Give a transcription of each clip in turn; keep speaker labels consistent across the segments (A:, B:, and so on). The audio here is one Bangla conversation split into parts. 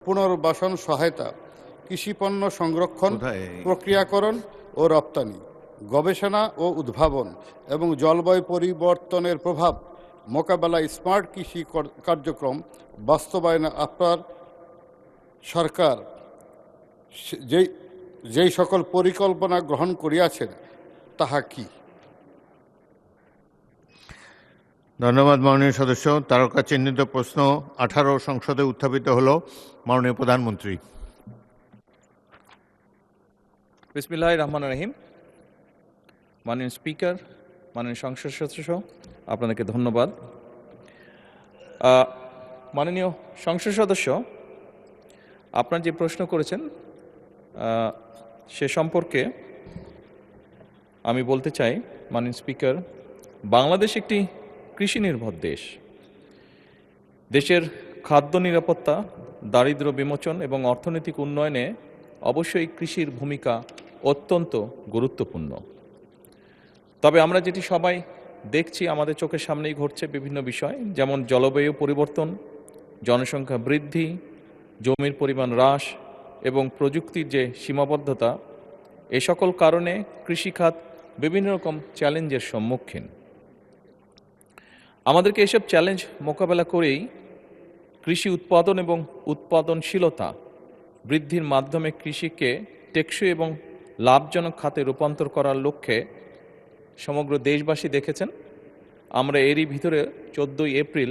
A: পুনর্বাসন সহায়তা, কৃষিপণ্য সংরক্ষণ, প্রক্রিয়াকরণ ও রপ্তানি, গবেষণা ও উদ্ভাবন এবং জলবায়ু পরিবর্তনের প্রভাব মোকাবেলায় স্মার্ট কৃষি কার্যক্রম বাস্তবায়নে আপনার সরকার যেই সকল পরিকল্পনা গ্রহণ করিয়াছেন তাহা কি?
B: ধন্যবাদ মাননীয় সদস্য। তারকা চিহ্নিত প্রশ্ন 18 সংসদে উত্থাপিত হলো। মাননীয় প্রধানমন্ত্রী।
C: বিসমিল্লাহির রহমানির রহিম। মাননীয় স্পিকার, মাননীয় সংসদ সদস্য, আপনাদেরকে ধন্যবাদ। মাননীয় সংসদ সদস্য, আপনার যে প্রশ্ন করেছেন সে সম্পর্কে আমি বলতে চাই, মাননীয় স্পিকার, বাংলাদেশ একটি কৃষি নির্ভর দেশ। দেশের খাদ্য নিরাপত্তা, দারিদ্র্য বিমোচন এবং অর্থনৈতিক উন্নয়নে অবশ্যই কৃষির ভূমিকা অত্যন্ত গুরুত্বপূর্ণ। তবে আমরা যেটি সবাই দেখছি, আমাদের চোখের সামনেই ঘটছে বিভিন্ন বিষয়, যেমন জলবায়ু পরিবর্তন, জনসংখ্যা বৃদ্ধি, জমির পরিমাণ হ্রাস এবং প্রযুক্তির যে সীমাবদ্ধতা, এ সকল কারণে কৃষিখাত বিভিন্ন রকম চ্যালেঞ্জের সম্মুখীন। আমাদেরকে এসব চ্যালেঞ্জ মোকাবেলা করেই কৃষি উৎপাদন এবং উৎপাদনশীলতা বৃদ্ধির মাধ্যমে কৃষিকে টেকসই এবং লাভজনক খাতে রূপান্তর করার লক্ষ্যে সমগ্র দেশবাসী দেখেছেন আমরা এরই ভিতরে 14 এপ্রিল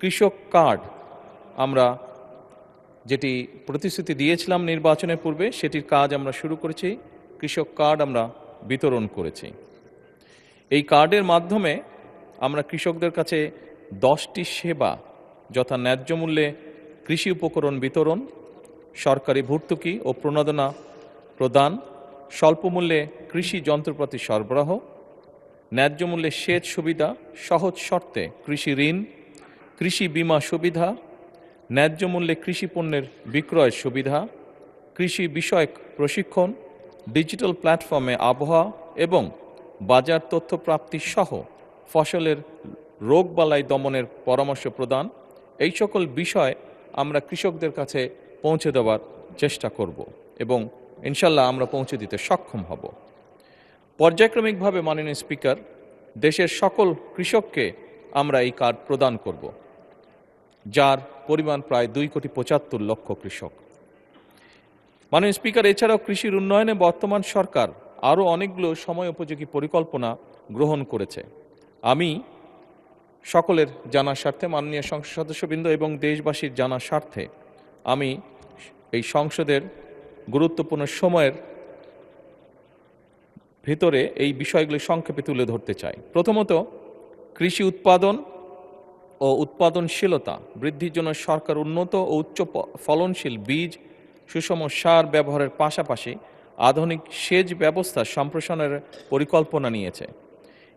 C: কৃষক কার্ড আমরা যেটি প্রতিশ্রুতি দিয়েছিলাম নির্বাচনের পূর্বে, সেটির কাজ আমরা শুরু করেছি। কৃষক কার্ড আমরা বিতরণ করেছি। এই কার্ডের মাধ্যমে আমরা কৃষকদের কাছে 10টি সেবা, যথা ন্যায্য মূল্যে কৃষি উপকরণ বিতরণ, সরকারি ভর্তুকি ও প্রণোদনা প্রদান, স্বল্প মূল্যে কৃষি যন্ত্রপাতি সরবরাহ, ন্যায্য মূল্যে সেচ সুবিধা, সহজ শর্তে কৃষি ঋণ, কৃষি বীমা সুবিধা, ন্যায্য মূল্যে কৃষি পণ্যের বিক্রয় সুবিধা, কৃষি বিষয়ক প্রশিক্ষণ, ডিজিটাল প্ল্যাটফর্মে আবহাওয়া এবং বাজার তথ্য প্রাপ্তি সহ ফসলের রোগবালাই দমনের পরামর্শ প্রদান, এই সকল বিষয় আমরা কৃষকদের কাছে পৌঁছে দেওয়ার চেষ্টা করব এবং ইনশাল্লাহ আমরা পৌঁছে দিতে সক্ষম হব। পর্যায়ক্রমিকভাবে মাননীয় স্পিকার, দেশের সকল কৃষককে আমরা এই কার্ড প্রদান করব, যার পরিমাণ প্রায় 2,75,00,000 কৃষক। মাননীয় স্পিকার, এছাড়াও কৃষির উন্নয়নে বর্তমান সরকার আরও অনেকগুলো সময় উপযোগী পরিকল্পনা গ্রহণ করেছে। আমি সকলের জানার স্বার্থে, মাননীয় সংসদ সদস্যবৃন্দ এবং দেশবাসীর জানার স্বার্থে আমি এই সংসদের গুরুত্বপূর্ণ সময়ের ভিতরে এই বিষয়গুলি সংক্ষেপে তুলে ধরতে চাই। প্রথমত, কৃষি উৎপাদন ও উৎপাদনশীলতা বৃদ্ধির জন্য সরকার উন্নত ও উচ্চ ফলনশীল বীজ, সুষম সার ব্যবহারের পাশাপাশি আধুনিক সেচ ব্যবস্থা সম্প্রসারণের পরিকল্পনা নিয়েছে।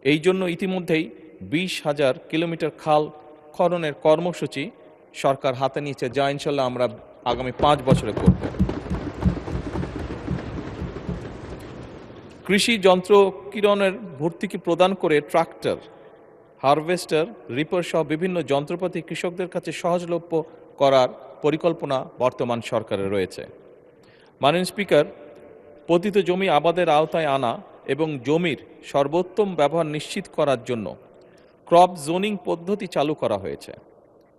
C: এই জন্য ইতিমধ্যেই 20,000 কিলোমিটার খাল খননের কর্মসূচি সরকার হাতে নিয়েছে, যা ইনশাল্লাহ আমরা আগামী 5 বছরে করব। কৃষি যন্ত্র কিরণের ভর্তুকি প্রদান করে ট্রাক্টর, হারভেস্টার, রিপার সহ বিভিন্ন যন্ত্রপাতি কৃষকদের কাছে সহজলভ্য করার পরিকল্পনা বর্তমান সরকারের রয়েছে। মাননীয় স্পিকার, পতিত জমি আবাদের আওতায় আনা এবং জমির সর্বোত্তম ব্যবহার নিশ্চিত করার জন্য ক্রপ জোনিং পদ্ধতি চালু করা হয়েছে।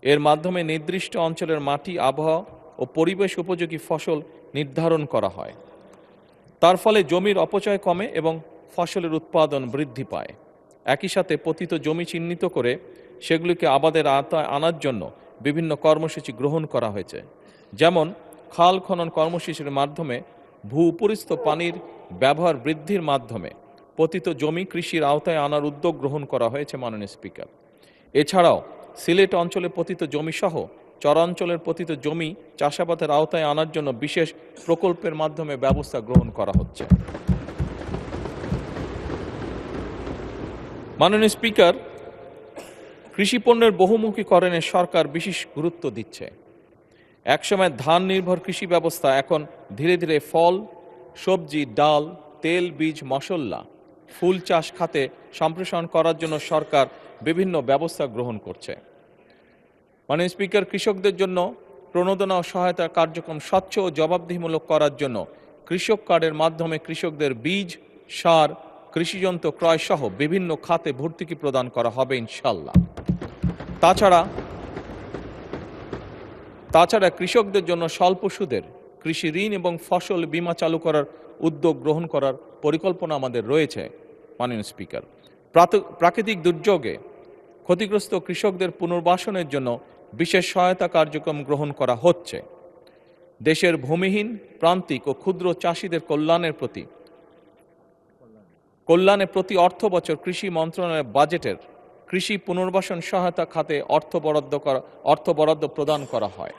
C: এর মাধ্যমে নির্দিষ্ট অঞ্চলের মাটি, আবহাওয়া ও পরিবেশ উপযোগী ফসল নির্ধারণ করা হয়। তার ফলে জমির অপচয় কমে এবং ফসলের উৎপাদন বৃদ্ধি পায়। একই সাথে পতিত জমি চিহ্নিত করে সেগুলিকে আবাদের আওতায় আনার জন্য বিভিন্ন কর্মসূচি গ্রহণ করা হয়েছে, যেমন খাল খনন কর্মসূচির মাধ্যমে ভূ-উপরিস্থ পানির ব্যবহার বৃদ্ধির মাধ্যমে পতিত জমি কৃষির আওতায় আনার উদ্যোগ গ্রহণ করা হয়েছে। মাননীয় স্পিকার, এছাড়াও সিলেট অঞ্চলে পতিত জমি সহ চরাঞ্চলের পতিত জমি চাষাবাদের আওতায় আনার জন্য বিশেষ প্রকল্পের মাধ্যমে ব্যবস্থা গ্রহণ করা হচ্ছে। মাননীয় স্পিকার, কৃষি পণ্যের বহুমুখীকরণে সরকার বিশেষ গুরুত্ব দিচ্ছে। একসময় ধান নির্ভর কৃষি ব্যবস্থা এখন ধীরে ধীরে ফল, সবজি, ডাল, তেল, বীজ, মশলা, ফুল চাষ খাতে সম্প্রসারণ করার জন্য সরকার বিভিন্ন ব্যবস্থা গ্রহণ করছে। মাননীয় স্পিকার, কৃষকদের জন্য প্রণোদনা ও সহায়তা কার্যক্রম স্বচ্ছ ও জবাবদিহিমূলক করার জন্য কৃষক কার্ডের মাধ্যমে কৃষকদের বীজ, সার, কৃষিযন্ত্র ক্রয় সহ বিভিন্ন খাতে ভর্তুকি প্রদান করা হবে ইনশাল্লাহ। তাছাড়া কৃষকদের জন্য স্বল্প সুদের কৃষি ঋণ এবং ফসল বীমা চালু করার উদ্যোগ গ্রহণ করার পরিকল্পনা আমাদের রয়েছে মাননীয় স্পিকার। প্রাকৃতিক দুর্যোগে ক্ষতিগ্রস্ত কৃষকদের পুনর্বাসনের জন্য বিশেষ সহায়তা কার্যক্রম গ্রহণ করা হচ্ছে। দেশের ভূমিহীন, প্রান্তিক ও ক্ষুদ্র চাষিদের কল্যাণে প্রতি অর্থ বছর কৃষি মন্ত্রণালয়ের বাজেটের কৃষি পুনর্বাসন সহায়তা খাতে অর্থ বরাদ্দ প্রদান করা হয়।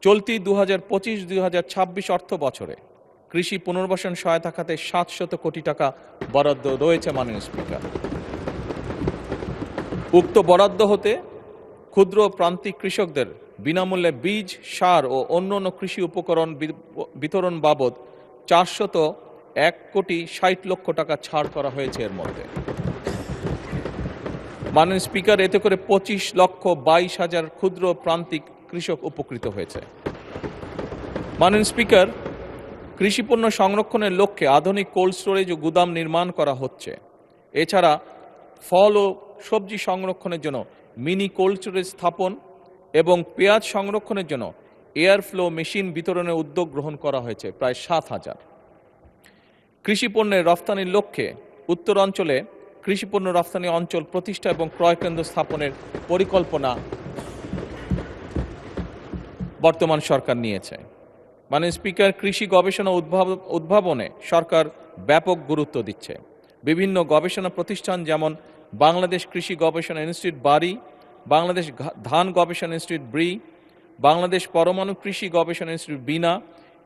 C: চলতি 2025-2026 অর্থ বছরে কৃষি পুনর্বাসন সহায়তা খাতে 700 কোটি টাকা বরাদ্দ রয়েছে মাননীয় স্পিকার। উক্ত বরাদ্দ হতে ক্ষুদ্র প্রান্তিক কৃষকদের বিনামূল্যে বীজ, সার ও অন্যান্য কৃষি উপকরণ বিতরণ বাবদ 401 কোটি 60 লক্ষ টাকা ছাড় করা হয়েছে। এর মধ্যে মাননীয় স্পিকার, এতে করে 25,22,000 ক্ষুদ্র প্রান্তিক কৃষক উপকৃত হয়েছে। মাননীয় স্পিকার, কৃষিপণ্য সংরক্ষণের লক্ষ্যে আধুনিক কোল্ড স্টোরেজ ও গুদাম নির্মাণ করা হচ্ছে। এছাড়া ফল ও সবজি সংরক্ষণের জন্য মিনি কোল্ড স্টোরেজ স্থাপন এবং পেঁয়াজ সংরক্ষণের জন্য এয়ার ফ্লো মেশিন বিতরণের উদ্যোগ গ্রহণ করা হয়েছে প্রায় 7,000। কৃষিপণ্যের রফতানির লক্ষ্যে উত্তরাঞ্চলে কৃষিপণ্য রফতানি অঞ্চল প্রতিষ্ঠা এবং ক্রয় কেন্দ্র স্থাপনের পরিকল্পনা বর্তমান সরকার নিয়েছে। মাননীয় স্পিকার, কৃষি গবেষণা উদ্ভাবনে সরকার ব্যাপক গুরুত্ব দিচ্ছে। বিভিন্ন গবেষণা প্রতিষ্ঠান যেমন বাংলাদেশ কৃষি গবেষণা ইনস্টিটিউট বারি, বাংলাদেশ ধান গবেষণা ইনস্টিটিউট ব্রি, বাংলাদেশ পরমাণু কৃষি গবেষণা ইনস্টিটিউট বিনা,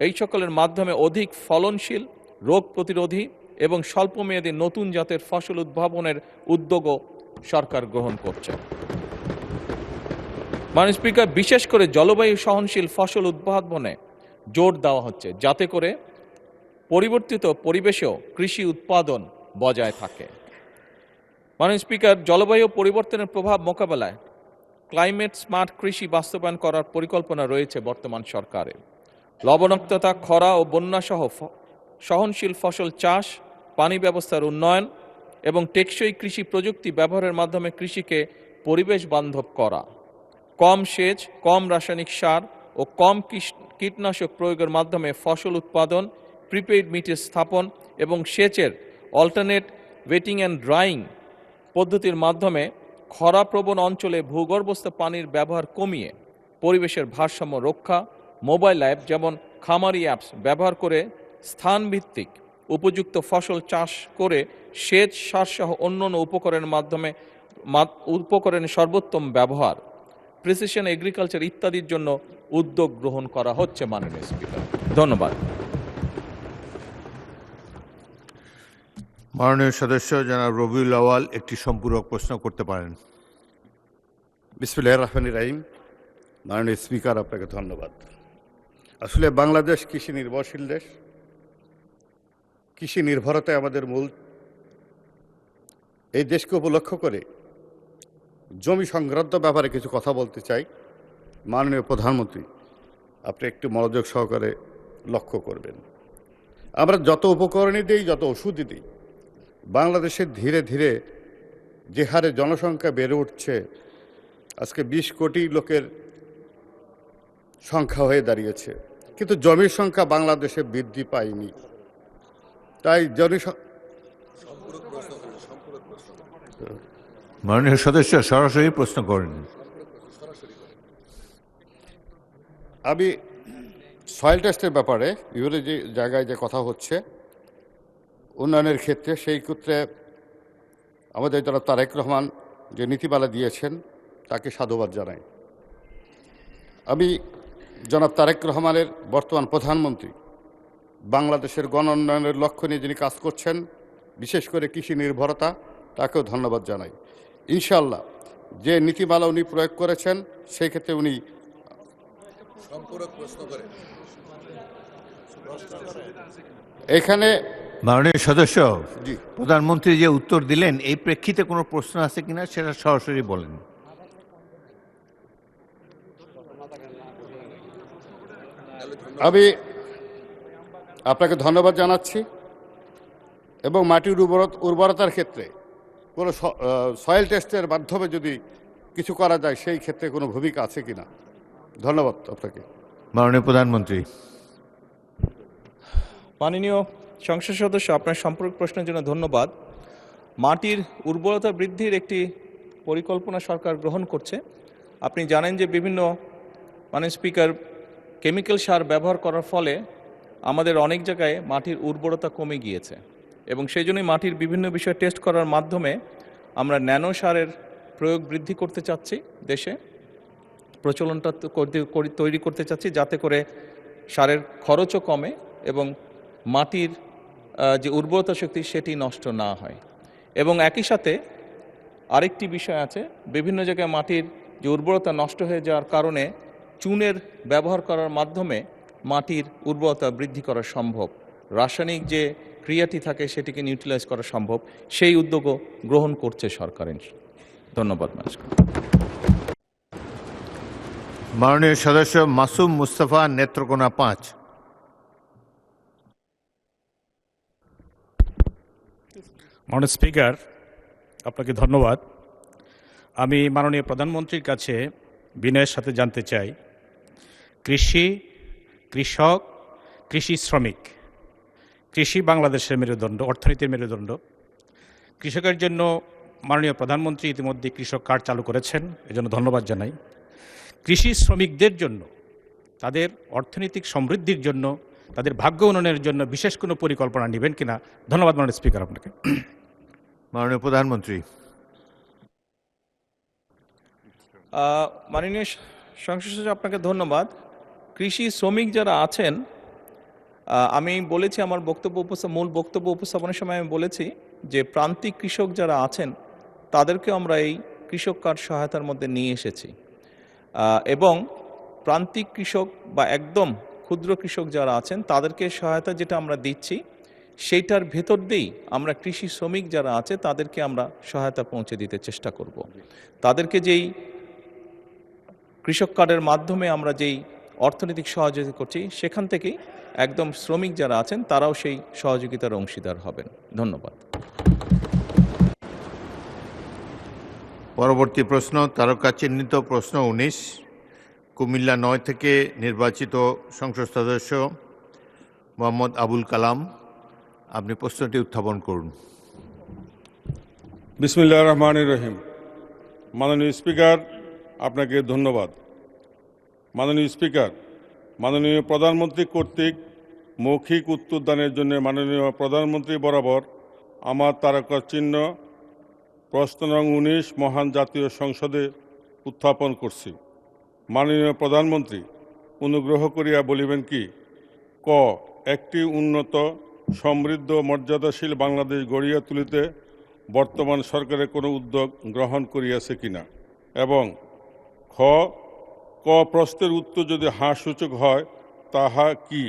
C: এই সকলের মাধ্যমে অধিক ফলনশীল, রোগ প্রতিরোধী এবং স্বল্পমেয়াদী নতুন জাতের ফসল উদ্ভাবনের উদ্যোগও সরকার গ্রহণ করছে। মাননীয় স্পিকার, বিশেষ করে জলবায়ু সহনশীল ফসল উদ্ভাবনে জোর দেওয়া হচ্ছে, যাতে করে পরিবর্তিত পরিবেশেও কৃষি উৎপাদন বজায় থাকে। মাননীয় স্পিকার, জলবায়ু পরিবর্তনের প্রভাব মোকাবেলায় ক্লাইমেট স্মার্ট কৃষি বাস্তবায়ন করার পরিকল্পনা রয়েছে বর্তমান সরকারের। লবণাক্ততা, খরা ও বন্যা সহ সহনশীল ফসল চাষ, পানি ব্যবস্থার উন্নয়ন এবং টেকসই কৃষি প্রযুক্তি ব্যবহারের মাধ্যমে কৃষিকে পরিবেশ বান্ধব করা, কম সেচ, কম রাসায়নিক সার ও কম কীটনাশক প্রয়োগের মাধ্যমে ফসল উৎপাদন, প্রিপেইড মিটার স্থাপন এবং সেচের অল্টারনেট ওয়েটিং অ্যান্ড ড্রাইং পদ্ধতির মাধ্যমে খরাপ্রবণ অঞ্চলে ভূগর্ভস্থ পানির ব্যবহার কমিয়ে পরিবেশের ভারসাম্য রক্ষা, মোবাইল অ্যাপ যেমন খামারি অ্যাপস ব্যবহার করে স্থানভিত্তিক উপযুক্ত ফসল চাষ করে সেচ, সারসহ অন্যান্য উপকরণের সর্বোত্তম ব্যবহার, প্রিসিশন এগ্রিকালচার ইত্যাদির জন্য উদ্যোগ গ্রহণ করা হচ্ছে। মাননীয় স্পিকার, ধন্যবাদ।
B: মাননীয় সদস্য জনাব রবিউল আউয়াল একটি সম্পূরক প্রশ্ন করতে পারেন।
A: বিসমিল্লাহির রহমানির রহিম। মাননীয় স্পিকার, আপনাকে ধন্যবাদ। আসলে বাংলাদেশ কৃষি নির্ভরশীল দেশ। কৃষি নির্ভরতাই আমাদের মূল। এই দেশকে উপলক্ষ করে জমি সংক্রান্ত ব্যাপারে কিছু কথা বলতে চাই। মাননীয় প্রধানমন্ত্রী, আপনি একটু মনোযোগ সহকারে লক্ষ্য করবেন। আমরা যত উপকরণই দিই, যত ওষুধই দিই, বাংলাদেশে ধীরে ধীরে যে হারে জনসংখ্যা বেড়ে উঠছে, আজকে 20 কোটি লোকের সংখ্যা হয়ে দাঁড়িয়েছে, কিন্তু জমির সংখ্যা বাংলাদেশে বৃদ্ধি পায়নি। তাই
B: মাননীয় সদস্য সরাসরি প্রশ্ন করেন।
A: আমি সয়েল টেস্টের ব্যাপারে বিভিন্ন যে জায়গায় যে কথা হচ্ছে উন্নয়নের ক্ষেত্রে, সেই ক্ষেত্রে আমাদের জনাব তারেক রহমান যে নীতিমালা দিয়েছেন তাকে সাধুবাদ জানাই। আমি জনাব তারেক রহমানের বর্তমান প্রধানমন্ত্রী বাংলাদেশের গণ উন্নয়নের লক্ষ্য নিয়ে যিনি কাজ করছেন, বিশেষ করে কৃষি নির্ভরতা, তাকেও ধন্যবাদ জানাই। ইনশাআল্লাহ যে নীতিমালা উনি প্রয়োগ করেছেন সেই ক্ষেত্রে উনি এখানে
B: মাননীয় সদস্য,
A: জি,
B: প্রধানমন্ত্রী যে উত্তর দিলেন এই প্রেক্ষিতে কোনো প্রশ্ন আছে কিনা সেটা সরাসরি বলেন।
A: আমি আপনাকে ধন্যবাদ জানাচ্ছি এবং মাটির উর্বরতার ক্ষেত্রে কোনো সয়েল টেস্টের মাধ্যমে যদি কিছু করা যায় সেই ক্ষেত্রে কোনো ভূমিকা আছে কিনা। ধন্যবাদ আপনাকে।
B: মাননীয় প্রধানমন্ত্রী।
C: মাননীয় সংসদ সদস্য, আপনার সম্পর্ক প্রশ্নের জন্য ধন্যবাদ। মাটির উর্বরতা বৃদ্ধির একটি পরিকল্পনা সরকার গ্রহণ করছে। আপনি জানেন যে বিভিন্ন মাননীয় স্পিকার, কেমিক্যাল সার ব্যবহার করার ফলে আমাদের অনেক জায়গায় মাটির উর্বরতা কমে গিয়েছে এবং সেই জন্যই মাটির বিভিন্ন বিষয় টেস্ট করার মাধ্যমে আমরা ন্যানো সারের প্রয়োগ বৃদ্ধি করতে চাচ্ছি, দেশে প্রচলনটা তৈরি করতে চাচ্ছি, যাতে করে সারের খরচও কমে এবং মাটির যে উর্বরতা শক্তি সেটি নষ্ট না হয়। এবং একই সাথে আরেকটি বিষয় আছে, বিভিন্ন জায়গায় মাটির যে উর্বরতা নষ্ট হয়ে যাওয়ার কারণে চুনের ব্যবহার করার মাধ্যমে মাটির উর্বরতা বৃদ্ধি করা সম্ভব, রাসায়নিক যে ক্রিয়াটি থাকে সেটিকে নিউট্রিলাইজ করা সম্ভব, সেই উদ্যোগও গ্রহণ করছে সরকার। ধন্যবাদ।
B: মাননীয় সদস্য মাসুম মুস্তফা, নেত্রকোনা 5।
D: মাননীয় স্পিকার, আপনাকে ধন্যবাদ। আমি মাননীয় প্রধানমন্ত্রীর কাছে বিনয়ের সাথে জানতে চাই, কৃষি, কৃষক, কৃষি শ্রমিক, কৃষি বাংলাদেশের মেরুদণ্ড, অর্থনীতির মেরুদণ্ড। কৃষকের জন্য মাননীয় প্রধানমন্ত্রী ইতিমধ্যে কৃষক কার্ড চালু করেছেন, এজন্য ধন্যবাদ জানাই। কৃষি শ্রমিকদের জন্য, তাদের অর্থনৈতিক সমৃদ্ধির জন্য, তাদের ভাগ্য উন্নয়নের জন্য বিশেষ কোনো পরিকল্পনা নেবেন কিনা? ধন্যবাদ মাননীয় স্পিকার আপনাকে।
B: মাননীয় প্রধানমন্ত্রী।
C: মাননীয় সংসদ সদস্য, আপনাকে ধন্যবাদ। কৃষি শ্রমিক যারা আছেন, আমি বলেছি আমার মূল বক্তব্য উপস্থাপনের সময় আমি বলেছি যে প্রান্তিক কৃষক যারা আছেন তাদেরকে আমরা এই কৃষক কার্ড সহায়তার মধ্যে নিয়ে এসেছি এবং প্রান্তিক কৃষক বা একদম ক্ষুদ্র কৃষক যারা আছেন তাদেরকে সহায়তা যেটা আমরা দিচ্ছি সেইটার ভেতর দিয়েই আমরা কৃষি শ্রমিক যারা আছে তাদেরকে আমরা সহায়তা পৌঁছে দিতে চেষ্টা করব। তাদেরকে যেই কৃষক কার্ডের মাধ্যমে আমরা যেই অর্থনৈতিক সহযোগিতা করছি সেখান থেকেই একদম শ্রমিক যারা আছেন তারাও সেই সহযোগিতার অংশীদার হবেন। ধন্যবাদ।
B: পরবর্তী প্রশ্ন, তারকা চিহ্নিত প্রশ্ন 19, কুমিল্লা 9 থেকে নির্বাচিত সংসদ সদস্য মোহাম্মদ আবুল কালাম। আপনি প্রশ্নটি উত্থাপন করুন।
E: বিসমিল্লাহির রহমানির রহিম। মাননীয় স্পিকার, আপনাকে ধন্যবাদ। মাননীয় স্পিকার, মাননীয় প্রধানমন্ত্রী কর্তৃক মৌখিক উত্তরদানের জন্য মাননীয় প্রধানমন্ত্রী বরাবর আমার তারকা চিহ্ন প্রশ্ন নং 19 মহান জাতীয় সংসদে উত্থাপন করছি। মাননীয় প্রধানমন্ত্রী, অনুগ্রহ করিয়া বলিবেন কি, ক, একটি উন্নত, সমৃদ্ধ, মর্যাদাশীল বাংলাদেশ গড়িয়া তুলিতে বর্তমান সরকারের কোনো উদ্যোগ গ্রহণ করিয়াছে কিনা, এবং খ, ক প্রশ্নের উত্তর যদি হ্যাঁ সূচক হয় তাহা কি?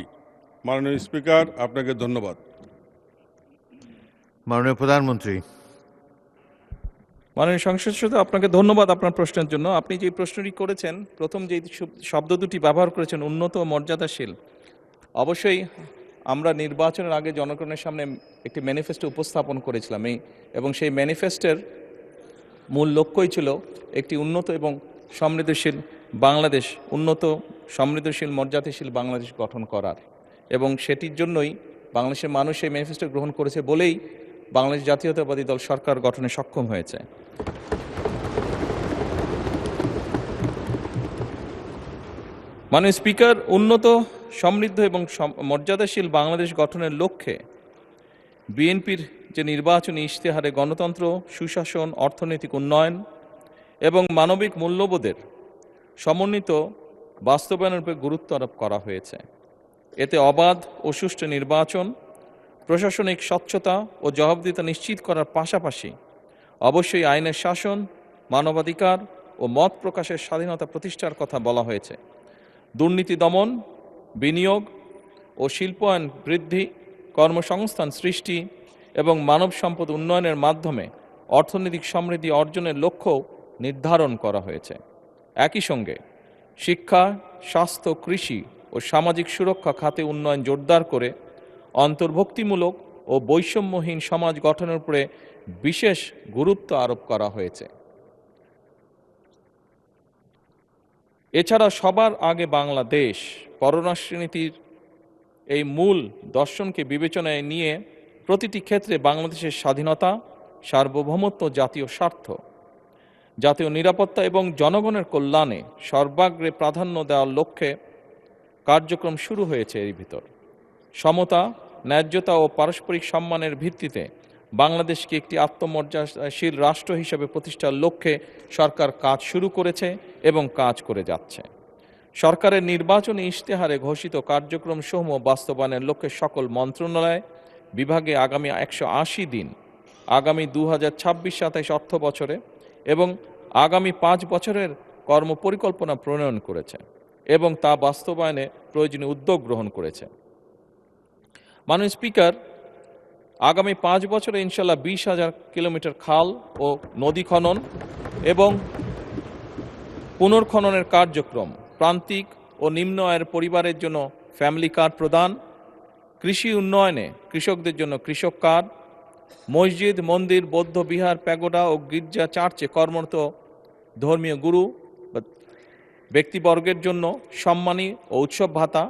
E: মাননীয় স্পিকার, আপনাকে ধন্যবাদ।
B: মাননীয় প্রধানমন্ত্রী।
C: মাননীয় সংসদ সদস্য, আপনাকে ধন্যবাদ আপনার প্রশ্নের জন্য। আপনি যে প্রশ্নটি করেছেন, প্রথম যে শব্দ দুটি ব্যবহার করেছেন, উন্নত ও মর্যাদাশীল, অবশ্যই আমরা নির্বাচনের আগে জনগণের সামনে একটি ম্যানিফেস্টো উপস্থাপন করেছিলাম এবং সেই ম্যানিফেস্টোর মূল লক্ষ্যই ছিল একটি উন্নত এবং সমৃদ্ধশীল বাংলাদেশ, উন্নত, সমৃদ্ধশীল, মর্যাদাশীল বাংলাদেশ গঠন করার, এবং সেটির জন্যই বাংলাদেশের মানুষ এই ম্যানিফেস্টো গ্রহণ করেছে বলেই বাংলাদেশ জাতীয়তাবাদী দল সরকার গঠনে সক্ষম হয়েছে। মাননীয় স্পিকার, উন্নত, সমৃদ্ধ এবং মর্যাদাশীল বাংলাদেশ গঠনের লক্ষ্যে বিএনপির যে নির্বাচনী ইশতেহারে গণতন্ত্র, সুশাসন, অর্থনৈতিক উন্নয়ন এবং মানবিক মূল্যবোধের সমন্বিত বাস্তবায়নের উপর গুরুত্ব আরোপ করা হয়েছে। এতে অবাধ ও সুষ্ঠু নির্বাচন, প্রশাসনিক স্বচ্ছতা ও জবাবদিহিতা নিশ্চিত করার পাশাপাশি অবশ্যই আইনের শাসন, মানবাধিকার ও মত প্রকাশের স্বাধীনতা প্রতিষ্ঠার কথা বলা হয়েছে। দুর্নীতি দমন, বিনিয়োগ ও শিল্পায়ন বৃদ্ধি, কর্মসংস্থান সৃষ্টি এবং মানব সম্পদ উন্নয়নের মাধ্যমে অর্থনৈতিক সমৃদ্ধি অর্জনের লক্ষ্য নির্ধারণ করা হয়েছে। একই সঙ্গে শিক্ষা, স্বাস্থ্য, কৃষি ও ও সামাজিক সুরক্ষা খাতে উন্নয়ন জোরদার করে অন্তর্ভুক্তিমূলক ও বৈষম্যহীন সমাজ গঠনের উপরে বিশেষ গুরুত্ব আরোপ করা হয়েছে। এছাড়া সবার আগে বাংলাদেশ পররাষ্ট্রনীতির এই মূল দর্শনকে বিবেচনায় নিয়ে প্রতিটি ক্ষেত্রে বাংলাদেশের স্বাধীনতা, সার্বভৌমত্ব, জাতীয় স্বার্থ, জাতীয় নিরাপত্তা এবং জনগণের কল্যাণে সর্বাগ্রে প্রাধান্য দেওয়ার লক্ষ্যে কার্যক্রম শুরু হয়েছে। এর ভিতর সমতা, ন্যায্যতা ও পারস্পরিক সম্মানের ভিত্তিতে বাংলাদেশকে একটি আত্মমর্যাদাশীল রাষ্ট্র হিসেবে প্রতিষ্ঠার লক্ষ্যে সরকার কাজ শুরু করেছে এবং কাজ করে যাচ্ছে। সরকারের নির্বাচনী ইশতেহারে ঘোষিত কার্যক্রমসমূহ বাস্তবায়নের লক্ষ্যে সকল মন্ত্রণালয় বিভাগে আগামী 180 দিন, আগামী 2026-27 অর্থ বছরে এবং আগামী 5 বছরের কর্মপরিকল্পনা প্রণয়ন করেছে এবং তা বাস্তবায়নে প্রয়োজনীয় উদ্যোগ গ্রহণ করেছে। মাননীয় স্পিকার, আগামী 5 বছরে ইনশাল্লাহ 20,000 কিলোমিটার খাল ও নদী খনন এবং পুনর্খননের কার্যক্রম, প্রান্তিক ও নিম্ন আয়ের পরিবারের জন্য ফ্যামিলি কার্ড প্রদান, কৃষি উন্নয়নে কৃষকদের জন্য কৃষক কার্ড, মসজিদ, মন্দির, বৌদ্ধ বিহার, প্যাগোডা ও গির্জা চার্চে কর্মরত ধর্মীয় গুরু ব্যক্তিবর্গের জন্য সম্মানী ও উৎসব ভাতা,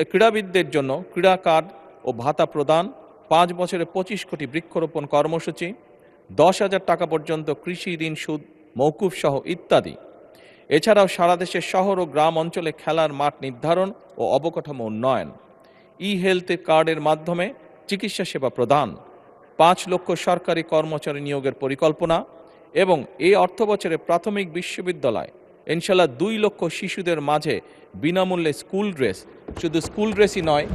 C: ক্রীড়াবিদদের জন্য ক্রীড়া কার্ড ও ভাতা প্রদান, 5 বছরে 25 কোটি বৃক্ষরোপণ কর্মসূচি, 10,000 টাকা পর্যন্ত কৃষি ঋণ সুদ মওকুফ সহ ইত্যাদি। এছাড়াও সারা দেশের শহর ও গ্রাম অঞ্চলে খেলার মাঠ নির্ধারণ ও অবকাঠামো উন্নয়ন, হেলথ কার্ডের মাধ্যমে চিকিৎসা সেবা প্রদান, 5 লক্ষ সরকারি কর্মচারী নিয়োগের পরিকল্পনা এবং এই অর্থবছরে প্রাথমিক বিশ্ববিদ্যালয় ইনশাল্লাহ 2 লক্ষ শিশুদের মাঝে বিনামূল্যে স্কুল ড্রেস, শুধু স্কুল ড্রেসই নয়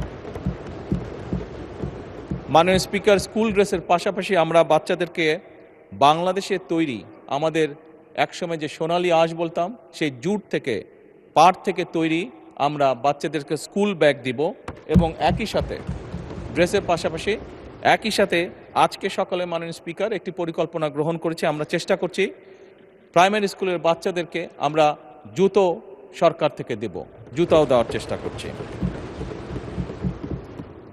C: মাননীয় স্পিকার, স্কুল ড্রেসের পাশাপাশি আমরা বাচ্চাদেরকে বাংলাদেশের তৈরি আমাদের একসময় যে সোনালী আঁশ বলতাম সেই জুট থেকে, পাট থেকে তৈরি আমরা বাচ্চাদেরকে স্কুল ব্যাগ দিব এবং একই সাথে ড্রেসের পাশাপাশি একই সাথে আজকে সকালে মাননীয় স্পিকার একটি পরিকল্পনা গ্রহণ করেছি। আমরা চেষ্টা করছি প্রাইমারি স্কুলের বাচ্চাদেরকে আমরা জুতো সরকার থেকে দেব, জুতাও দেওয়ার চেষ্টা করছি।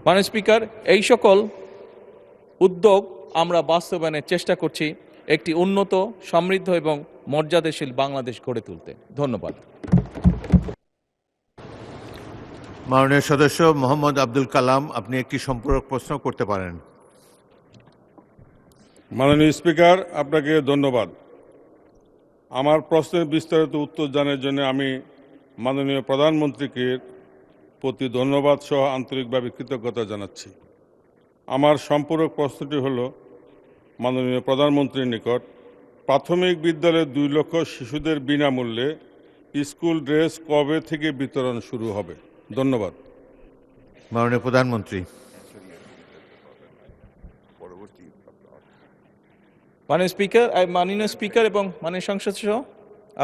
C: মাননীয় স্পিকার, এই সকল উদ্যোগ আমরা বাস্তবায়নের চেষ্টা করছি একটি উন্নত, সমৃদ্ধ এবং মর্যাদাশীল বাংলাদেশ গড়ে তুলতে। ধন্যবাদ।
B: মাননীয় সদস্য মোহাম্মদ আব্দুল কালাম, আপনি একটি সম্পূরক প্রশ্ন করতে পারেন।
E: মাননীয় স্পিকার, আপনাকে ধন্যবাদ। আমার প্রশ্নের বিস্তারিত উত্তর জানার জন্য আমি মাননীয় প্রধানমন্ত্রীকে প্রতি ধন্যবাদ সহ আন্তরিকভাবে কৃতজ্ঞতা জানাচ্ছি। আমার সম্পূরক প্রশ্নটি হল, মাননীয় প্রধানমন্ত্রীর নিকট, প্রাথমিক বিদ্যালয়ে 2 লক্ষ শিশুদের বিনামূল্যে স্কুল ড্রেস কবে থেকে বিতরণ শুরু হবে? ধন্যবাদ।
B: মাননীয় প্রধানমন্ত্রী।
C: মাননীয় স্পিকার এবং মাননীয় সংসদ সহ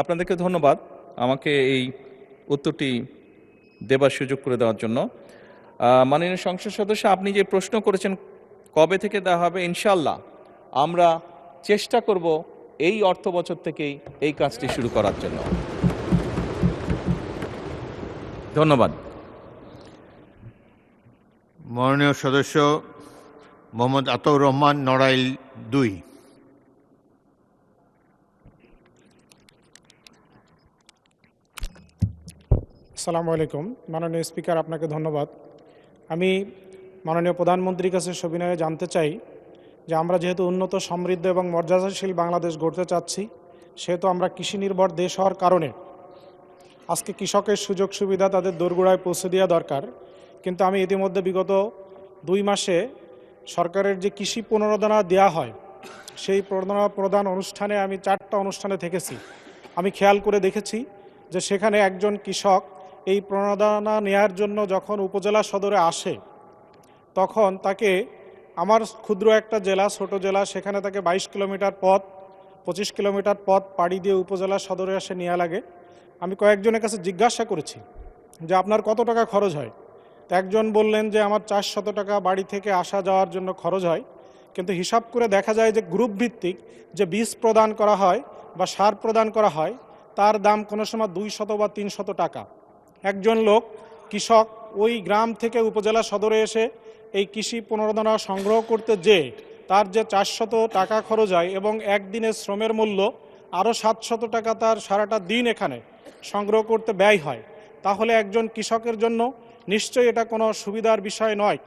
C: আপনাদেরকে ধন্যবাদ আমাকে এই উত্তরটি দেবার সুযোগ করে দেওয়ার জন্য। মাননীয় সংসদ সদস্য, আপনি যে প্রশ্ন করেছেন কবে থেকে দেওয়া হবে, ইনশাল্লাহ আমরা চেষ্টা করব এই অর্থ বছর থেকেই এই কাজটি শুরু করার জন্য। ধন্যবাদ।
B: মাননীয় সদস্য মোহাম্মদ আতাউর রহমান, নড়াইল 2।
F: আসসালামু আলাইকুম। মাননীয় স্পিকার, আপনাকে ধন্যবাদ। আমি মাননীয় প্রধানমন্ত্রীর কাছে সবিনয়ে জানতে চাই যে আমরা যেহেতু উন্নত, সমৃদ্ধ এবং মর্যাদাশীল বাংলাদেশ গড়তে চাচ্ছি, সেহেতু আমরা কৃষি নির্ভর দেশ হওয়ার কারণে আজকে কৃষকের সুযোগ সুবিধা তাদের দোরগোড়ায় পৌঁছে দেওয়া দরকার। কিন্তু আমি ইতিমধ্যে বিগত 2 মাসে সরকারের যে কৃষি প্রণোদনা দেওয়া হয় সেই প্রদান অনুষ্ঠানে আমি 4টা অনুষ্ঠানে থেকেছি। আমি খেয়াল করে দেখেছি যে সেখানে একজন কৃষক এই প্রণোদনা নেয়ার জন্য যখন উপজেলা সদরে আসে তখন তাকে, আমার ক্ষুদ্র একটা জেলা, ছোট জেলা, সেখানে তাকে 22 কিলোমিটার পথ, 25 কিলোমিটার পথ পাড়ি দিয়ে উপজেলা সদরে আসে নেওয়া লাগে। আমি কয়েকজনের কাছে জিজ্ঞাসা করেছি যে আপনার কত টাকা খরচ হয়। তো একজন বললেন যে আমার 400 টাকা বাড়ি থেকে আসা যাওয়ার জন্য খরচ হয়। কিন্তু হিসাব করে দেখা যায় যে গ্রুপ ভিত্তিক যে বীজ প্রদান করা হয় বা সার প্রদান করা হয় তার দাম কোনো সময় 200 বা 300 টাকা। একজন লোক কৃষক ওই গ্রাম থেকে উপজেলা সদরে এসে এই কৃষি পুনর্দনা সংগ্রহ করতে যেয়ে তার যে 400 টাকা খরচ হয় এবং একদিনের শ্রমের মূল্য আরও 700 টাকা তার সারাটা দিন এখানে সংগ্রহ করতে ব্যয় হয়, তাহলে একজন কৃষকের জন্য নিশ্চয়ই এটা কোনো সুবিধার বিষয় নয়।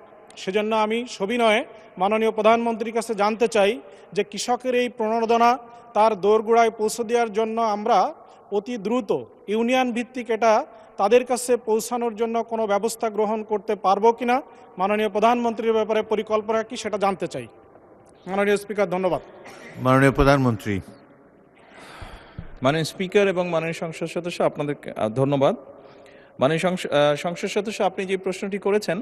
F: সেজন্য আমি সবিনয়ে মাননীয় প্রধানমন্ত্রীর কাছে জানতে চাই যে কৃষকের এই প্রণোদনা তার দোরগোড়ায় পৌঁছে দেওয়ার জন্য আমরা অতি দ্রুত ইউনিয়ন ভিত্তিক এটা তাদের কাছে পৌঁছানোর জন্য কোনো ব্যবস্থা গ্রহণ করতে পারবো কিনা, মাননীয় প্রধানমন্ত্রীর ব্যাপারে পরিকল্পনা কি সেটা জানতে চাই। মাননীয় স্পিকার, ধন্যবাদ।
B: মাননীয় প্রধানমন্ত্রী।
C: মাননীয় স্পিকার এবং মাননীয় সংসদ সদস্য, আপনাদেরকে ধন্যবাদ। মাননীয় সংসদ সদস্য, আপনি যে প্রশ্নটি করেছেন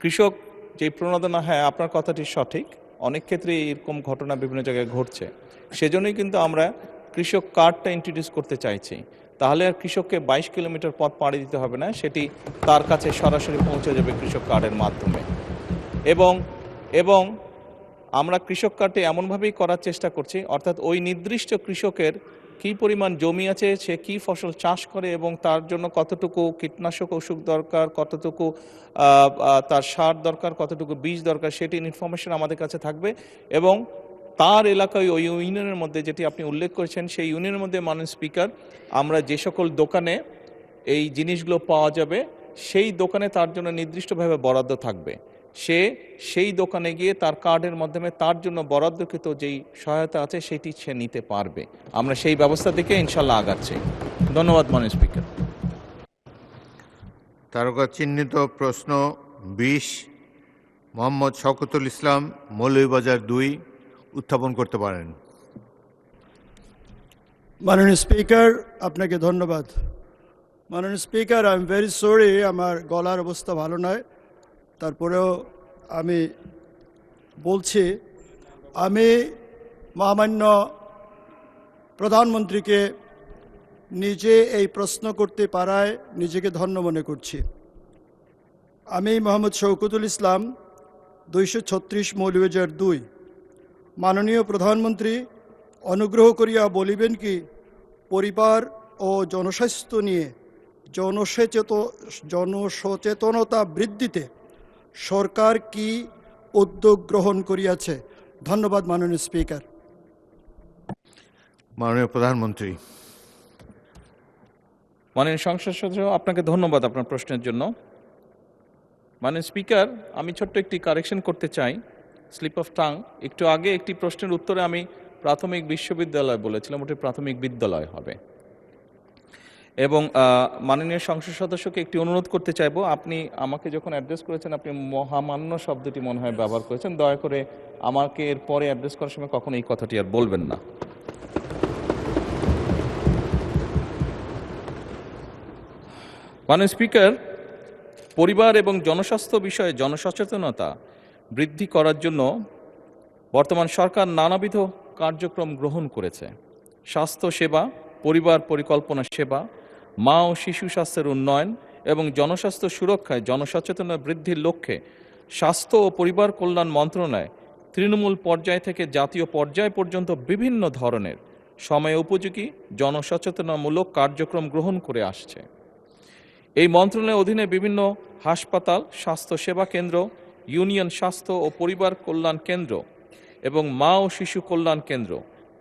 C: কৃষক যে প্রণোদনা, হ্যাঁ আপনার কথাটি সঠিক, অনেক ক্ষেত্রে এরকম ঘটনা বিভিন্ন জায়গায় ঘটছে। সেজন্যই কিন্তু আমরা কৃষক কার্ডটা ইন্ট্রোডিউস করতে চাইছি, তাহলে আর কৃষককে 22 কিলোমিটার পথ পাড়ি দিতে হবে না, সেটি তার কাছে সরাসরি পৌঁছে যাবে কৃষক কার্ডের মাধ্যমে। এবং আমরা কৃষক কার্ডটি এমনভাবেই করার চেষ্টা করছি, অর্থাৎ ওই নির্দিষ্ট কৃষকের কী পরিমাণ জমি আছে, সে কী ফসল চাষ করে এবং তার জন্য কতটুকু কীটনাশক ওষুধ দরকার, কতটুকু তার সার দরকার, কতটুকু বীজ দরকার, সেটি ইনফরমেশন আমাদের কাছে থাকবে। এবং তার এলাকায় ওই ইউনিয়নের মধ্যে যেটি আপনি উল্লেখ করেছেন, সেই ইউনিয়নের মধ্যে মাননীয় স্পিকার আমরা যে সকল দোকানে এই জিনিসগুলো পাওয়া যাবে সেই দোকানে তার জন্য নির্দিষ্টভাবে বরাদ্দ থাকবে। সেই দোকানে গিয়ে তার কার্ডের মাধ্যমে তার জন্য বরাদ্দকৃত যেই সহায়তা আছে সেটি সে নিতে পারবে। আমরা সেই ব্যবস্থা থেকে ইনশাল্লাহ আগাচ্ছি। ধন্যবাদ মাননীয় স্পিকার।
B: তারকা চিহ্নিত প্রশ্ন 20 মোহাম্মদ শওকতুল ইসলাম, মৌলভীবাজার 2 উত্থাপন করতে পারেন।
G: মাননীয় স্পিকার, আপনাকে ধন্যবাদ। মাননীয় speaker, I am very sorry, আমার গলার অবস্থা ভালো নয়, তারপরেও আমি বলছি, আমি মহামান্য প্রধানমন্ত্রীকে নিজে এই প্রশ্ন করতে পারায় নিজেকে ধন্য মনে করছি। আমি মোহাম্মদ শওকতুল ইসলাম, 236 মৌলভীবাজার 2। মাননীয় প্রধানমন্ত্রী, অনুগ্রহ করিয়া বলিবেন কি পরিবার ও জনস্বাস্থ্য নিয়ে জনসচেতনতা বৃদ্ধিতে সরকার কি উদ্যোগ গ্রহণ করিয়াছে? ধন্যবাদ মাননীয় স্পিকার।
B: মাননীয় প্রধানমন্ত্রী।
C: মাননীয় সংসদ সদস্য, আপনাকে ধন্যবাদ আপনার প্রশ্নের জন্য। মাননীয় স্পিকার, আমি ছোট্ট একটি কারেকশন করতে চাই, স্লিপ অফ টাং। একটু আগে একটি প্রশ্নের উত্তরে আমি প্রাথমিক বিশ্ববিদ্যালয় বলেছিলাম, ওটি প্রাথমিক বিদ্যালয় হবে। এবং মাননীয় সংসদ সদস্যকে একটি অনুরোধ করতে চাইব, আপনি আমাকে যখন অ্যাড্রেস করেছেন আপনি মহামান্য শব্দটি মনে হয় ব্যবহার করেছেন, দয়া করে আমাকে এর পরে অ্যাড্রেস করার সময় কখনো এই কথাটি আর বলবেন না। মাননীয় স্পিকার, পরিবার এবং জনস্বাস্থ্য বিষয়ে জনসচেতনতা বৃদ্ধি করার জন্য বর্তমান সরকার নানাবিধ কার্যক্রম গ্রহণ করেছে। স্বাস্থ্য সেবা, পরিবার পরিকল্পনা সেবা, মা ও শিশু স্বাস্থ্যের উন্নয়ন এবং জনস্বাস্থ্য সুরক্ষায় জনসচেতনতা বৃদ্ধির লক্ষ্যে স্বাস্থ্য ও পরিবার কল্যাণ মন্ত্রণালয় তৃণমূল পর্যায় থেকে জাতীয় পর্যায় পর্যন্ত বিভিন্ন ধরনের সময় উপযোগী জনসচেতনামূলক কার্যক্রম গ্রহণ করে আসছে। এই মন্ত্রণালয়ের অধীনে বিভিন্ন হাসপাতাল, স্বাস্থ্য সেবা কেন্দ্র, ইউনিয়ন স্বাস্থ্য ও পরিবার কল্যাণ কেন্দ্র এবং মা ও শিশু কল্যাণ কেন্দ্র,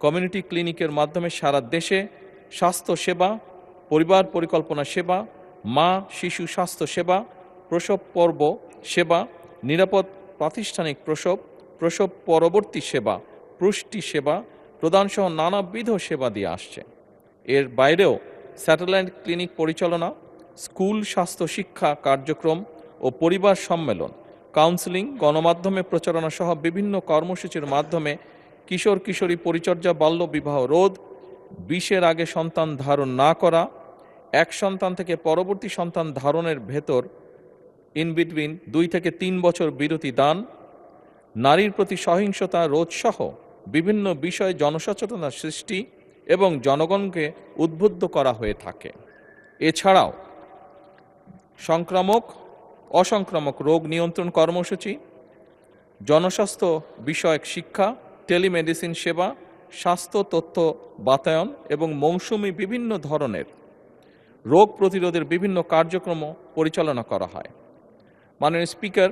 C: কমিউনিটি ক্লিনিকের মাধ্যমে সারা দেশে স্বাস্থ্য সেবা, পরিবার পরিকল্পনা সেবা, মা শিশু স্বাস্থ্য সেবা, প্রসব পর্ব সেবা, নিরাপদ প্রাতিষ্ঠানিক প্রসব, প্রসব পরবর্তী সেবা, পুষ্টি সেবা প্রদানসহ নানাবিধ সেবা দিয়ে আসছে। এর বাইরেও স্যাটেলাইট ক্লিনিক পরিচালনা, স্কুল স্বাস্থ্য শিক্ষা কার্যক্রম ও পরিবার সম্মেলন, কাউন্সেলিং, গণমাধ্যমে প্রচারণা সহ বিভিন্ন কর্মসূচির মাধ্যমে কিশোর কিশোরী পরিচর্যা, বাল্য বিবাহ রোধ, 20-এর আগে সন্তান ধারণ না করা, এক সন্তান থেকে পরবর্তী সন্তান ধারণের ভেতর ইন বিটুইন 2 থেকে 3 বছর বিরতি দান, নারীর প্রতি সহিংসতা রোধ সহ বিভিন্ন বিষয়ে জনসচেতনতা সৃষ্টি এবং জনগণকে উদ্বুদ্ধ করা হয়ে থাকে। এছাড়াও সংক্রামক অসংক্রামক রোগ নিয়ন্ত্রণ কর্মসূচি, জনস্বাস্থ্য বিষয়ক শিক্ষা, টেলিমেডিসিন সেবা, স্বাস্থ্য তথ্য বাতায়ন এবং মৌসুমি বিভিন্ন ধরনের রোগ প্রতিরোধের বিভিন্ন কার্যক্রম পরিচালনা করা হয়। মাননীয় স্পিকার,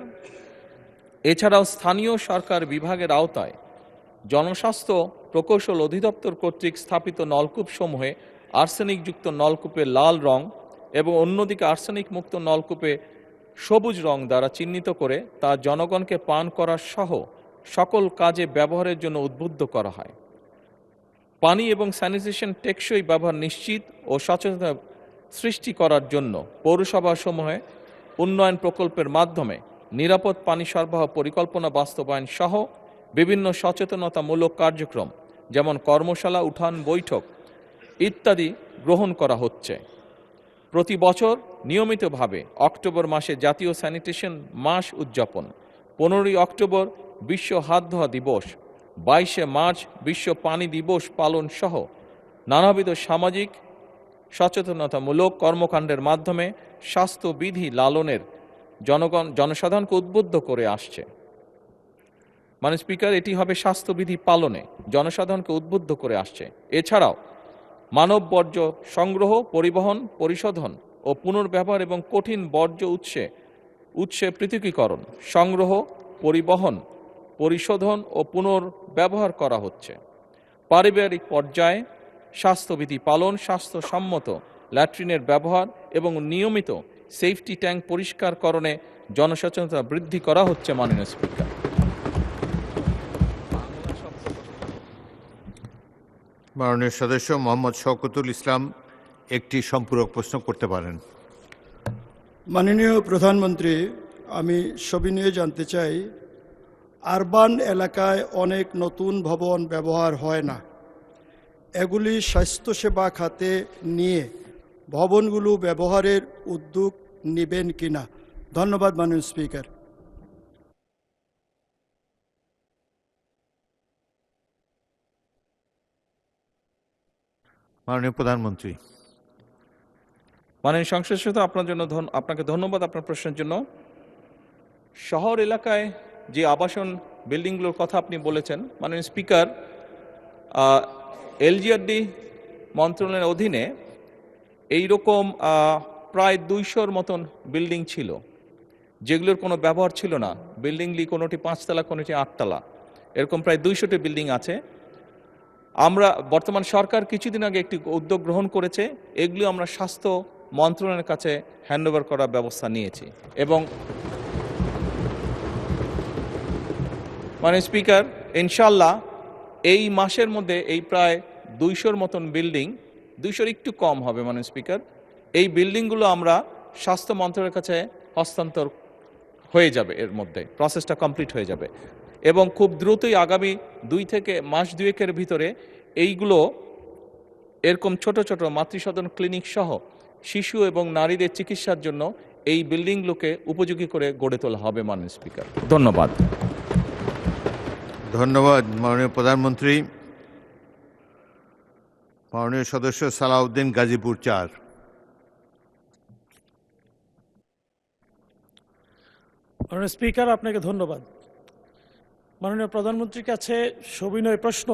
C: এছাড়াও স্থানীয় সরকার বিভাগের আওতায় জনস্বাস্থ্য প্রকৌশল অধিদপ্তর কর্তৃক স্থাপিত নলকূপসমূহে আর্সেনিকযুক্ত নলকূপে লাল রং এবং অন্যদিকে আর্সেনিক মুক্ত নলকূপে সবুজ রং দ্বারা চিহ্নিত করে তা জনগণকে পান করার সহ সকল কাজে ব্যবহারের জন্য উদ্বুদ্ধ করা হয়। পানি এবং স্যানিটেশন টেকসই ব্যবহার নিশ্চিত ও সচেতনতা সৃষ্টি করার জন্য পৌরসভাসমূহে উন্নয়ন প্রকল্পের মাধ্যমে নিরাপদ পানি সরবরাহ পরিকল্পনা বাস্তবায়ন সহ বিভিন্ন সচেতনতামূলক কার্যক্রম যেমন কর্মশালা, উঠান বৈঠক ইত্যাদি গ্রহণ করা হচ্ছে। প্রতি বছর নিয়মিতভাবে অক্টোবর মাসে জাতীয় স্যানিটেশন মাস উদযাপন, 15ই অক্টোবর বিশ্ব হাত ধোয়া দিবস, 22শে মার্চ বিশ্ব পানি দিবস পালন সহ নানাবিধ সামাজিক সচেতনতামূলক কর্মকাণ্ডের মাধ্যমে স্বাস্থ্যবিধি লালনের জনসাধারণকে উদ্বুদ্ধ করে আসছে। মাননীয় স্পিকার, এটি হবে স্বাস্থ্যবিধি পালনে জনসাধারণকে উদ্বুদ্ধ করে আসছে। এছাড়াও মানব বর্জ্য সংগ্রহ, পরিবহন, পরিশোধন ও পুনর্ব্যবহার এবং কঠিন বর্জ্য উৎসে পৃথকীকরণ, সংগ্রহ, পরিবহন, পরিশোধন ও পুনর্ব্যবহার করা হচ্ছে। পারিবারিক পর্যায়ে স্বাস্থ্যবিধি পালন, স্বাস্থ্যসম্মত ল্যাট্রিনের ব্যবহার এবং নিয়মিত সেফটি ট্যাঙ্ক পরিষ্কারকরণে জনসচেতনতা বৃদ্ধি করা হচ্ছে। মাননীয় স্পিকার,
B: মাননীয় সদস্য মোহাম্মদ শওকতুল ইসলাম একটি সম্পূরক প্রশ্ন করতে পারেন।
G: মাননীয় প্রধানমন্ত্রী, আমি সবিনয়ে জানতে চাই, আরবান এলাকায় অনেক নতুন ভবন ব্যবহার হয় না, এগুলি স্বাস্থ্যসেবা খাতে নিয়ে ভবনগুলো ব্যবহারের উদ্যোগ নেবেন কিনা? ধন্যবাদ মাননীয় স্পিকার।
B: মাননীয় প্রধানমন্ত্রী।
C: মাননীয় সংসদ সদস্য, আপনাকে ধন্যবাদ আপনার প্রশ্নের জন্য। শহর এলাকায় যে আবাসন বিল্ডিংগুলোর কথা আপনি বলেছেন, মাননীয় স্পিকার, এলজিআরডি মন্ত্রণালয়ের অধীনে এইরকম প্রায় 200-র মতন বিল্ডিং ছিল যেগুলোর কোনো ব্যবহার ছিল না। বিল্ডিংগুলি কোনোটি 5 তলা, কোনোটি 8 তলা, এরকম প্রায় 200টি বিল্ডিং আছে। আমরা বর্তমান সরকার কিছুদিন আগে একটি উদ্যোগ গ্রহণ করেছে, এগুলো আমরা স্বাস্থ্য মন্ত্রণালয়ের কাছে হ্যান্ডওভার করার ব্যবস্থা নিয়েছি। এবং মাননীয় স্পিকার, ইনশাল্লাহ এই মাসের মধ্যে এই প্রায় 200-র মতন বিল্ডিং, 200-র একটু কম হবে মাননীয় স্পিকার, এই বিল্ডিংগুলো আমরা স্বাস্থ্য মন্ত্রণালয়ের কাছে হস্তান্তর হয়ে যাবে, এর মধ্যে প্রসেসটা কমপ্লিট হয়ে যাবে এবং খুব দ্রুতই আগামী 2 থেকে মাস 2-এর ভিতরে এইগুলো এরকম ছোট ছোট মাতৃসদন ক্লিনিক সহ শিশু এবং নারীদের চিকিৎসার জন্য এই বিল্ডিংগুলোকে উপযোগী করে গড়ে তোলা হবে। মাননীয় স্পিকার, ধন্যবাদ।
B: ধন্যবাদ মাননীয় প্রধানমন্ত্রী। মাননীয় সদস্য সালাউদ্দিন, গাজীপুর 4।
F: মাননীয় স্পিকার, আপনাকে ধন্যবাদ। মাননীয় প্রধানমন্ত্রীর কাছে সবিনয় প্রশ্ন,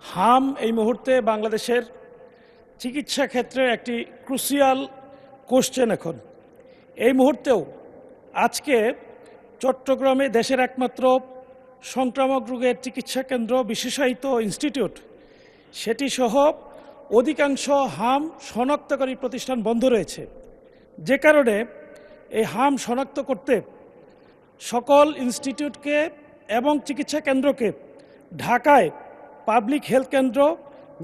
F: হাম এই মুহূর্তে বাংলাদেশের চিকিৎসা ক্ষেত্রে একটি ক্রুশিয়াল কোশ্চেন। এখন এই মুহূর্তেও আজকে চট্টগ্রামে দেশের একমাত্র সংক্রামক রোগের চিকিৎসা কেন্দ্র, বিশেষায়িত ইনস্টিটিউট, সেটি সহ অধিকাংশ হাম শনাক্তকারী প্রতিষ্ঠান বন্ধ রয়েছে, যে কারণে এই হাম শনাক্ত করতে সকল ইনস্টিটিউটকে এবং চিকিৎসা কেন্দ্রকে ঢাকায় পাবলিক হেলথ কেন্দ্র,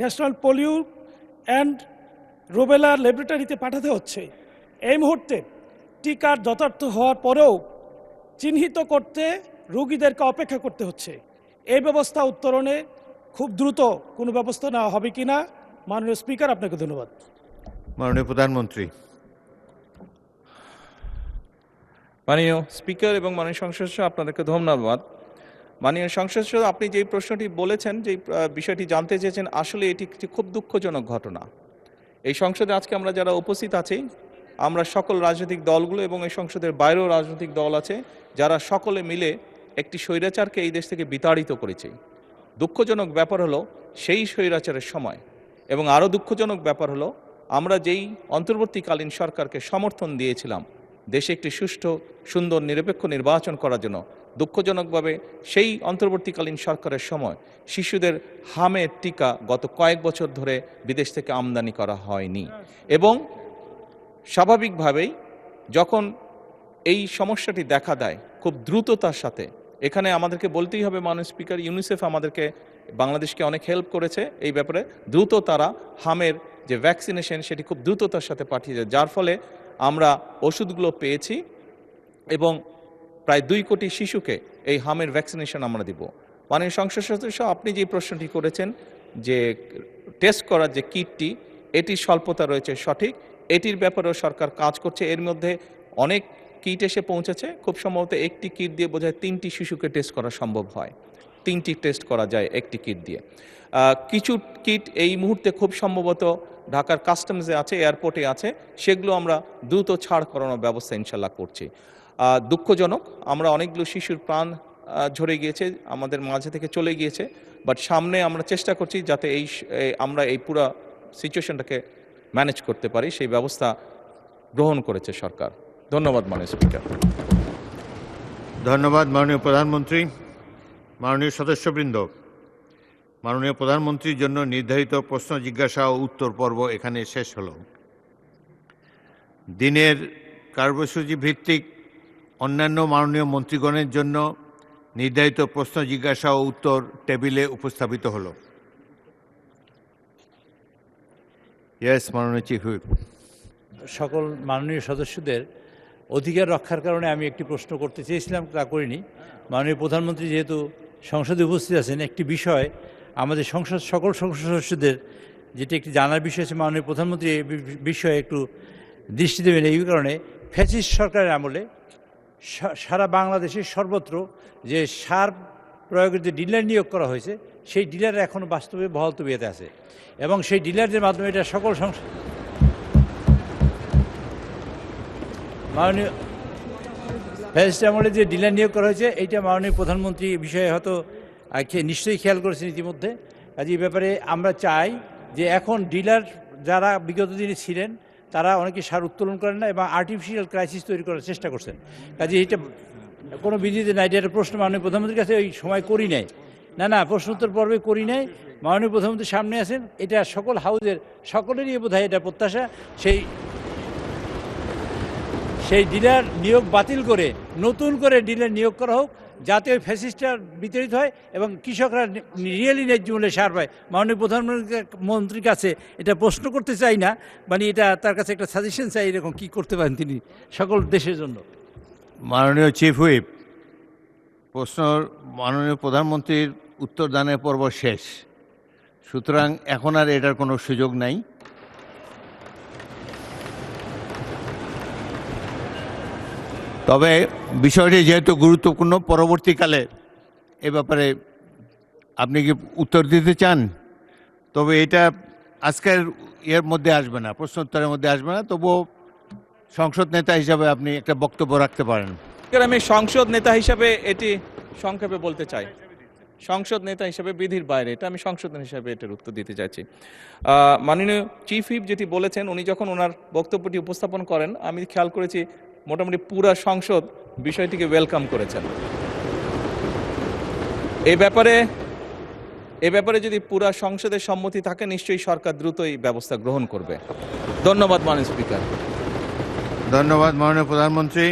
F: ন্যাশনাল পোলিও অ্যান্ড রুবেলা ল্যাবরেটরিতে পাঠাতে হচ্ছে। এই মুহূর্তে টিকার যথার্থ হওয়ার পরেও চিহ্নিত করতে রোগীদেরকে অপেক্ষা করতে হচ্ছে। এই ব্যবস্থা উত্তরণে খুব দ্রুত কোনো ব্যবস্থা নেওয়া হবে কিনা? মাননীয় স্পিকার, আপনাকে ধন্যবাদ।
B: মাননীয় প্রধানমন্ত্রী।
C: মাননীয় স্পিকার এবং মাননীয় সংসদ সদস্য, আপনাদেরকে ধন্যবাদ। মাননীয় সংসদ সদস্য, আপনি যেই প্রশ্নটি বলেছেন, যেই বিষয়টি জানতে চেয়েছেন, আসলে এটি একটি খুব দুঃখজনক ঘটনা। এই সংসদে আজকে আমরা যারা উপস্থিত আছি, আমরা সকল রাজনৈতিক দলগুলো এবং এই সংসদের বাইরেও রাজনৈতিক দল আছে, যারা সকলে মিলে একটি স্বৈরাচারকে এই দেশ থেকে বিতাড়িত করেছে। দুঃখজনক ব্যাপার হলো সেই স্বৈরাচারের সময়, এবং আরও দুঃখজনক ব্যাপার হলো আমরা যেই অন্তর্বর্তীকালীন সরকারকে সমর্থন দিয়েছিলাম দেশে একটি সুষ্ঠু সুন্দর নিরপেক্ষ নির্বাচন করার জন্য, দুঃখজনকভাবে সেই অন্তর্বর্তীকালীন সরকারের সময় শিশুদের হামের টিকা গত কয়েক বছর ধরে বিদেশ থেকে আমদানি করা হয়নি। এবং স্বাভাবিকভাবেই যখন এই সমস্যাটি দেখা দেয় খুব দ্রুততার সাথে, এখানে আমাদেরকে বলতেই হবে মাননীয় স্পিকার, ইউনিসেফ আমাদেরকে বাংলাদেশকে অনেক হেল্প করেছে এই ব্যাপারে। দ্রুত তারা হামের যে ভ্যাকসিনেশন সেটি খুব দ্রুততার সাথে পাঠিয়েছে, যার ফলে আমরা ওষুধগুলো পেয়েছি এবং প্রায় 2 কোটি শিশুকে এই হামের ভ্যাকসিনেশন আমরা দিব। মাননীয় সংসদ সদস্য, আপনি যে প্রশ্নটি করেছেন যে টেস্ট করার যে কিটটি, এটির স্বল্পতা রয়েছে সঠিক, এটির ব্যাপারেও সরকার কাজ করছে। এর মধ্যে অনেক কিট এসে পৌঁছেছে, খুব সম্ভবত একটি কিট দিয়ে বোধহয় 3টি শিশুকে টেস্ট করা সম্ভব হয়, 3টি টেস্ট করা যায় একটি কিট দিয়ে। কিছু কিট এই মুহূর্তে খুব সম্ভবত ঢাকার কাস্টমসে আছে, এয়ারপোর্টে আছে, সেগুলো আমরা দ্রুত ছাড় করানোর ব্যবস্থা ইনশাল্লাহ করছি। দুঃখজনক, আমরা অনেকগুলো শিশুর প্রাণ ঝরে গিয়েছে, আমাদের মাঝে থেকে চলে গিয়েছে, বাট সামনে আমরা চেষ্টা করছি যাতে আমরা এই পুরো সিচুয়েশনটাকে ম্যানেজ করতে পারি, সেই ব্যবস্থা গ্রহণ করেছে সরকার। ধন্যবাদ মাননীয় স্পিকার।
B: ধন্যবাদ মাননীয় প্রধানমন্ত্রী। মাননীয় সদস্যবৃন্দ, মাননীয় প্রধানমন্ত্রীর জন্য নির্ধারিত প্রশ্ন জিজ্ঞাসা ও উত্তর পর্ব এখানে শেষ হলো। দিনের কার্যসূচি ভিত্তিক অন্যান্য মাননীয় মন্ত্রীগণের জন্য নির্ধারিত প্রশ্ন জিজ্ঞাসা ও উত্তর টেবিলে উপস্থাপিত হলো। ইয়েস, মাননীয় চিফ হুইপ।
H: সকল মাননীয় সদস্যদের অধিকার রক্ষার কারণে আমি একটি প্রশ্ন করতে চেয়েছিলাম, তা করিনি। মাননীয় প্রধানমন্ত্রী যেহেতু সংসদে উপস্থিত আছেন, একটি বিষয় আমাদের সকল সংসদ সদস্যদের যেটি একটি জানার বিষয় আছে, মাননীয় প্রধানমন্ত্রী এই বিষয়ে একটু দৃষ্টি দেবেন। এই কারণে ফ্যাসিস্ট সরকারের আমলে সারা বাংলাদেশে সর্বত্র যে সার প্রয়োগের যে ডিলার নিয়োগ করা হয়েছে, সেই ডিলার এখনও বাস্তবে বহাল তবিয়তে আছে এবং সেই ডিলারদের মাধ্যমে এটা সকল মাননীয় ফ্যাসিস্ট আমলে যে ডিলার নিয়োগ করা হয়েছে, এইটা মাননীয় প্রধানমন্ত্রী বিষয়ে হয়তো নিশ্চয়ই খেয়াল করেছেন ইতিমধ্যে। কাজে এই ব্যাপারে আমরা চাই যে এখন ডিলার যারা বিগত দিনে ছিলেন তারা অনেকে সার উত্তোলন করেন না এবং আর্টিফিশিয়াল ক্রাইসিস তৈরি করার চেষ্টা করছেন। কাজে এটা কোনো বিধিতে নাই। এটা প্রশ্ন মাননীয় প্রধানমন্ত্রীর কাছে ওই সময় করি নাই, না প্রশ্নোত্তর পর্বে করি নাই। মাননীয় প্রধানমন্ত্রী সামনে আছেন, এটা সকল হাউজের সকলেরই বোধহয় এটা প্রত্যাশা। সেই ডিলার নিয়োগ বাতিল করে নতুন করে ডিলার নিয়োগ করা হোক, যাতে ওই ফ্যাসিস্টটা বিতাড়িত হয় এবং কৃষকরা রিয়েলি ন্যায্য মূল্যে সার পায়। মাননীয় প্রধানমন্ত্রীর কাছে এটা প্রশ্ন করতে চাই না, মানে এটা তার কাছে একটা সাজেশন চাই, এরকম কী করতে পারেন তিনি সকল দেশের জন্য।
B: মাননীয় চিফ হুইপ, প্রশ্ন মাননীয় প্রধানমন্ত্রীর উত্তর দানের পর্ব শেষ, সুতরাং এখন আর এটার কোনো সুযোগ নাই। তবে বিষয়টি যেহেতু গুরুত্বপূর্ণ, পরবর্তীকালে এ ব্যাপারে আপনি কি উত্তর দিতে চান? তবে এটা আজকের এর মধ্যে আসবে না, প্রশ্নোত্তরের মধ্যে আসবে না, তবুও সংসদ নেতা হিসাবে আপনি একটা বক্তব্য রাখতে পারেন।
C: আমি সংসদ নেতা হিসাবে এটি সংক্ষেপে বলতে চাই। সংসদ নেতা হিসাবে বিধির বাইরে, এটা আমি সংসদ নেতা হিসাবে এটার উত্তর দিতে চাইছি। মাননীয় চিফ হুইপ যেটি বলেছেন, উনি যখন ওনার বক্তব্যটি উপস্থাপন করেন, আমি খেয়াল করেছি মোটামুটি পুরা সংসদ বিষয়টিকে ওয়েলকাম করেছেন। এ ব্যাপারে যদি পুরা সংসদের সম্মতি থাকে, নিশ্চয়ই সরকার দ্রুত এই ব্যবস্থা গ্রহণ করবে। ধন্যবাদ মাননীয় স্পিকার।
B: ধন্যবাদ মাননীয় প্রধানমন্ত্রী।